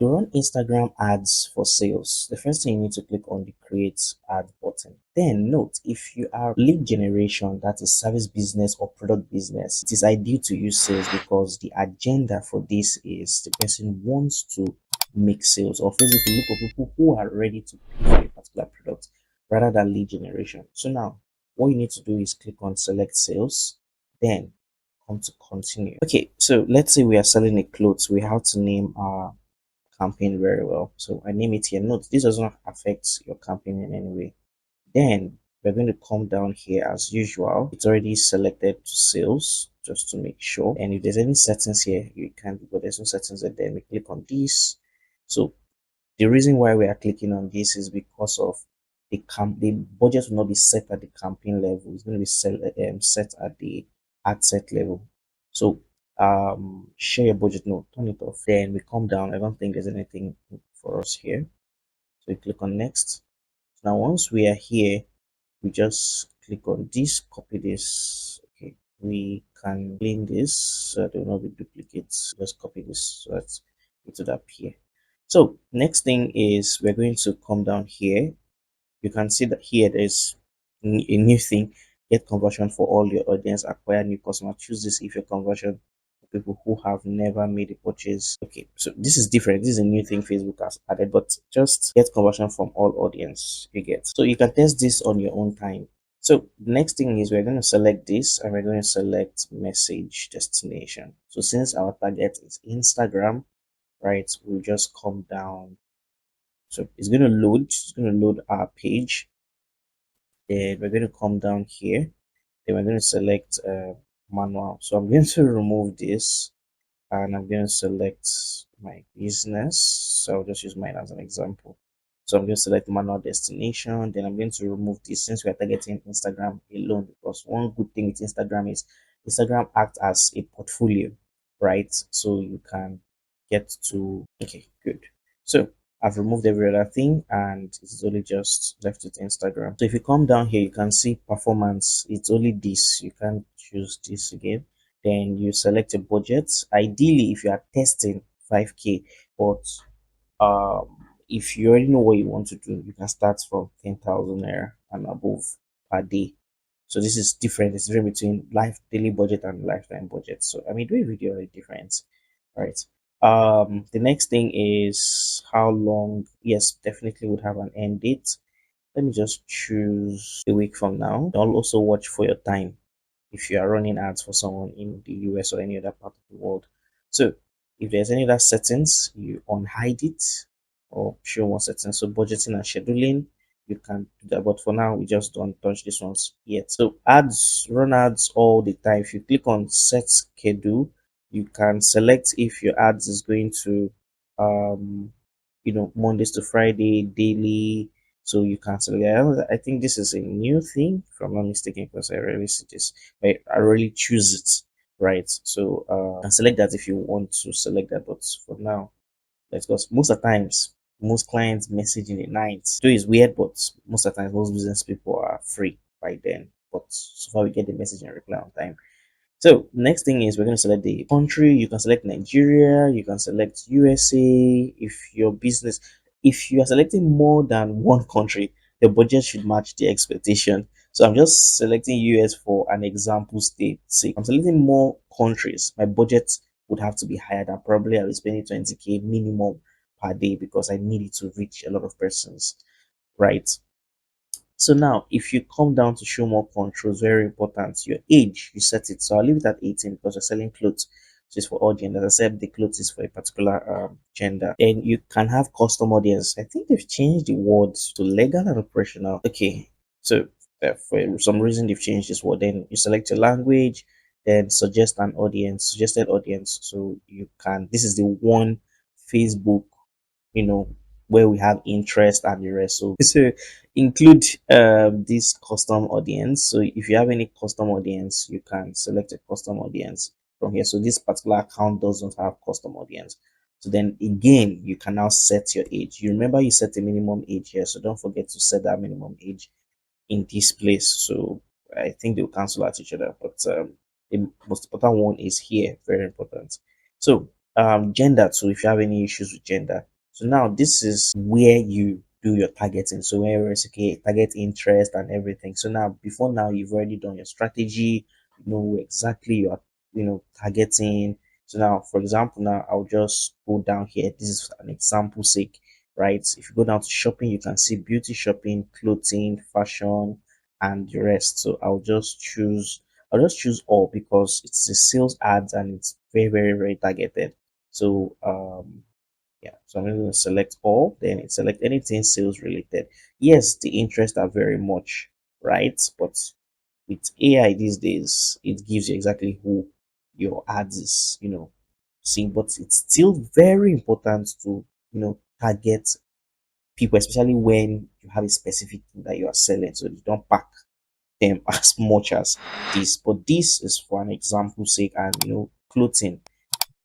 To run Instagram ads for sales, the first thing you need to click on the create ad button. Then note, if you are lead generation, that is service business or product business, it is ideal to use sales because the agenda for this is the person wants to make sales, or basically look for people who are ready to pay for a particular product rather than lead generation. So now what you need to do is click on select sales, then come to continue. Okay, so let's say we are selling a clothes. We have to name our campaign very well. So I name it here. Note, this does not affect your campaign in any way. Then we're going to come down here as usual. It's already selected to sales just to make sure. And if there's any settings here, you can, but there's no settings, and then we click on this. So the reason why we are clicking on this is because of the budget will not be set at the campaign level. It's going to be set at the ad set level. So share your budget. No, turn it off. Then we come down. I don't think there's anything for us here. So we click on next. Now once we are here, we just click on this, copy this. Okay, we can clean this so there will not be duplicates. Just copy this so that it would appear. So next thing is we're going to come down here. You can see that here there's a new thing: get conversion for all your audience, acquire new customer. Choose this if your conversion for people who have never made a purchase. Okay, so this is different. This is a new thing Facebook has added, but just get conversion from all audience you get. So you can test this on your own time. So the next thing is we're going to select this, and we're going to select message destination. So since our target is Instagram, right, we'll just come down. So it's going to load. It's going to load our page. Then we're going to come down here. Then we're going to select manual. So I'm going to remove this, and I'm going to select my business. So I'll just use mine as an example. So I'm going to select manual destination. Then I'm going to remove this since we are targeting Instagram alone, because one good thing with Instagram is Instagram acts as a portfolio, right? So you can get to, okay, good. So I've removed every other thing, and it's only just left with Instagram. So if you come down here, you can see performance. It's only this. You can choose this again. Then you select a budget. Ideally, if you are testing 5K, but if you already know what you want to do, you can start from 10,000 naira and above per day. So this is different. It's different between daily budget and lifetime budget. So I mean, doing video is different. All right. The next thing is how long. Yes, definitely would have an end date. Let me just choose a week from now. I'll also watch for your time if you are running ads for someone in the US or any other part of the world. So if there's any other settings, you unhide it or show more settings. So budgeting and scheduling, you can do that. But for now, we just don't touch these ones yet. So ads, run ads all the time. If you click on set schedule, you can select if your ads is going to Mondays to Friday, daily. So you can select. I think this is a new thing, if I'm not mistaken, because I rarely see this. I really choose it, right? So and select that if you want to select that. But for now, let's go. Most of the times, most clients message in the night. So it's weird, but most of the times, most business people are free by then. But so far, we get the message and reply on time. So next thing is we're going to select the country. You can select Nigeria, you can select USA. If you are selecting more than one country, the budget should match the expectation. So I'm just selecting US for an example state. See, I'm selecting more countries. My budget would have to be higher than, probably I'll be spending 20K minimum per day because I need it to reach a lot of persons, right? So now, if you come down to show more controls, very important, your age, you set it. So I'll leave it at 18 because we're selling clothes. So it's for all genders, except the clothes is for a particular gender. And you can have custom audience. I think they've changed the words to legal and operational. Okay, so for some reason they've changed this word. Then you select your language, then suggested audience. So you can, this is the one Facebook, you know, where we have interest and the rest. So include this custom audience. So if you have any custom audience, you can select a custom audience from here. So this particular account doesn't have custom audience. So then again, you can now set your age. You remember you set a minimum age here, so don't forget to set that minimum age in this place. So I think they'll cancel out each other, but the most important one is here, very important. So Gender too, if you have any issues with gender. So now this is where you do your targeting. So where it's okay, target interest and everything. So now before now you've already done your strategy, you know exactly you are, targeting. So now for example, now I'll just go down here. This is an example sake, right? If you go down to shopping, you can see beauty shopping, clothing, fashion, and the rest. So I'll just choose all because it's a sales ads and it's very, very, very targeted. So yeah, so I'm going to select all, then it select anything sales related. Yes, the interests are very much right, but with AI these days, it gives you exactly who your ads is, seeing, but it's still very important to, target people, especially when you have a specific thing that you are selling, so you don't pack them as much as this. But this is for an example sake, and clothing,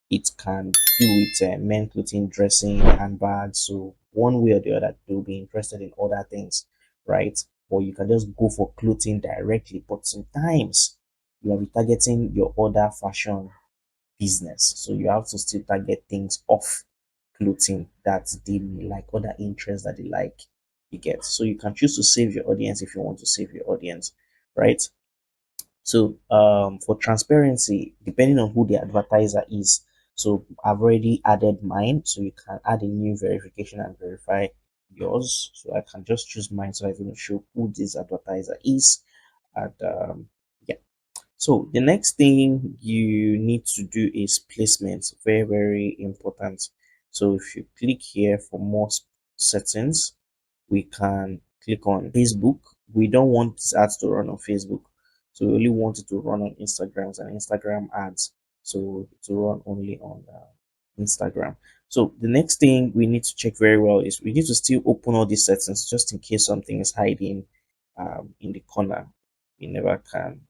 it can do with men clothing, dressing, handbags. So one way or the other, they'll be interested in other things, right? Or you can just go for clothing directly. But sometimes you are targeting your other fashion business, so you have to still target things off clothing that they may like, other interests that they like. You get, so you can choose to save your audience if you want to save your audience, right? So for transparency, depending on who the advertiser is, so I've already added mine, so you can add a new verification and verify yours. So I can just choose mine, so I can show who this advertiser is. And yeah, so the next thing you need to do is placement. Very, very important. So if you click here for more settings, we can click on Facebook. We don't want this ads to run on Facebook. So we only want it to run on Instagrams and Instagram ads. So to run only on Instagram. So the next thing we need to check very well is we need to still open all these settings just in case something is hiding in the corner. We never can.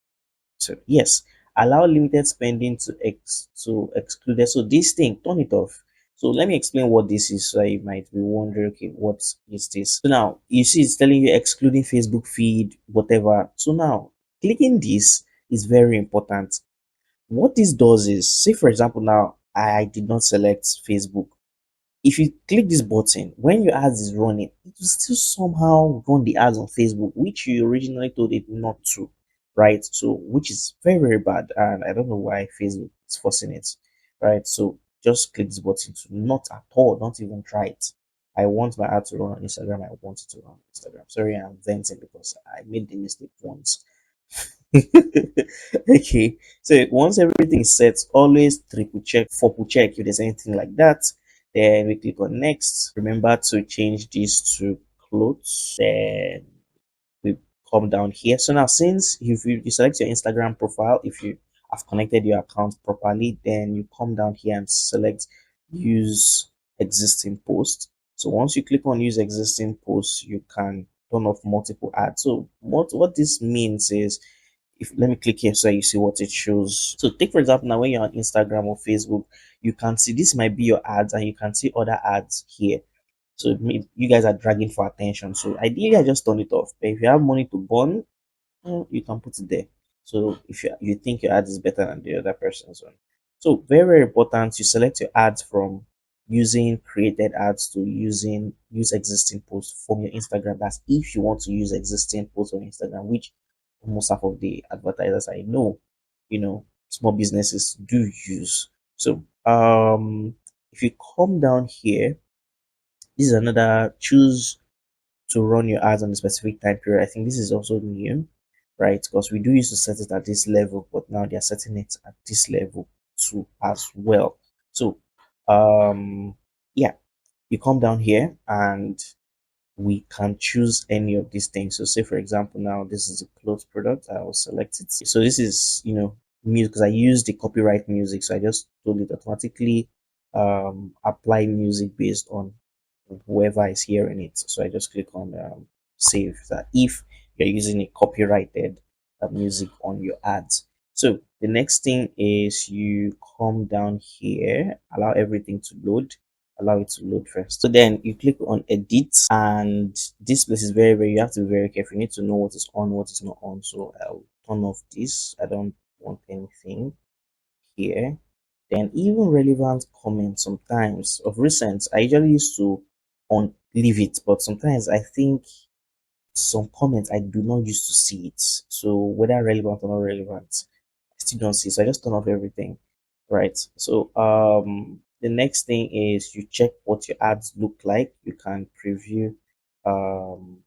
So yes, allow limited spending to exclude. So this thing, turn it off. So let me explain what this is. So you might be wondering, okay, what is this? So now you see it's telling you excluding Facebook feed, whatever. So now clicking this is very important. What this does is, say for example, now I did not select Facebook. If you click this button, when your ads is running, it will still somehow run the ads on Facebook, which you originally told it not to, right? So, which is very, very bad. And I don't know why Facebook is forcing it, right? So, just click this button to not at all, not even try it. I want my ad to run on Instagram. I want it to run on Instagram. Sorry, I'm venting because I made the mistake once. Okay, so once everything is set, always triple check, triple check if there's anything like that. Then we click on next. Remember to change this to clothes. Then we come down here. So now, since you select your Instagram profile, if you have connected your account properly, then you come down here and select use existing post. So once you click on use existing post, you can turn off multiple ads. So what this means is, if let me click here so you see what it shows. So take for example, now when you're on Instagram or Facebook, you can see this might be your ads and you can see other ads here. So you guys are dragging for attention. So ideally I just turn it off, but if you have money to burn, you can put it there. So if you think your ad is better than the other person's one. So very, very important, you select your ads from using created ads to use existing posts from your Instagram. That's if you want to use existing posts on Instagram, which almost half of the advertisers I know, small businesses do use. So if you come down here, this is another, choose to run your ads on a specific time period. I think this is also new, right? Because we do used to set it at this level, but now they are setting it at this level too as well. So yeah, you come down here and we can choose any of these things. So say for example, now this is a clothes product. I will select it. So this is, music, because I use the copyright music. So I just told it automatically apply music based on whoever is hearing it. So I just click on save that if you're using a copyrighted music on your ads. So the next thing is you come down here, allow everything to load, allow it to load first. So then you click on edit, and this place is very, very, you have to be very careful. You need to know what is on, what is not on. So I'll turn off this. I don't want anything here. Then even relevant comments sometimes of recent, I usually used to on leave it, but sometimes I think some comments I do not used to see it. So whether relevant or not relevant, I still don't see. So I just turn off everything. Right. So the next thing is you check what your ads look like. You can preview um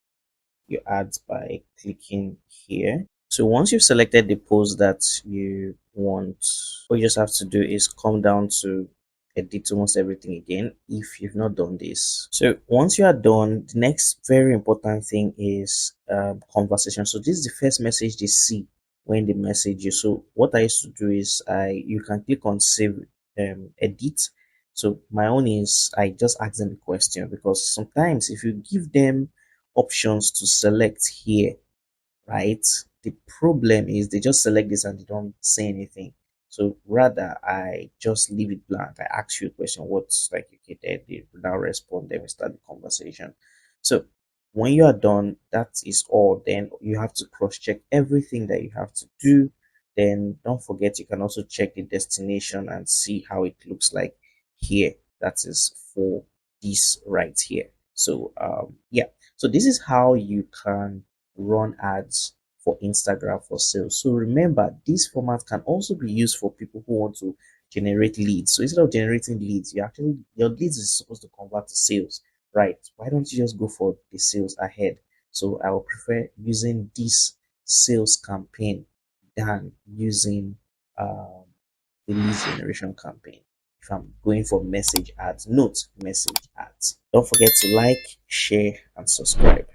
your ads by clicking here. So once you've selected the post that you want, what you just have to do is come down to edit almost everything again if you've not done this. So once you are done, the next very important thing is conversation. So this is the first message they see when they message you. So what I used to do is you can click on save edit. So my own is I just ask them a question, because sometimes if you give them options to select here, right? The problem is they just select this and they don't say anything. So rather, I just leave it blank. I ask you a question, what's like, okay, they now respond, then we start the conversation. So when you are done, that is all. Then you have to cross check everything that you have to do. Then don't forget, you can also check the destination and see how it looks like here. That is for this right here. So yeah, so this is how you can run ads for Instagram for sales. So remember, this format can also be used for people who want to generate leads. So instead of generating leads, your leads is supposed to convert to sales, right? Why don't you just go for the sales ahead? So I would prefer using this sales campaign than using um, the lead generation campaign. If I'm going for message ads, note message ads. Don't forget to like, share, and subscribe.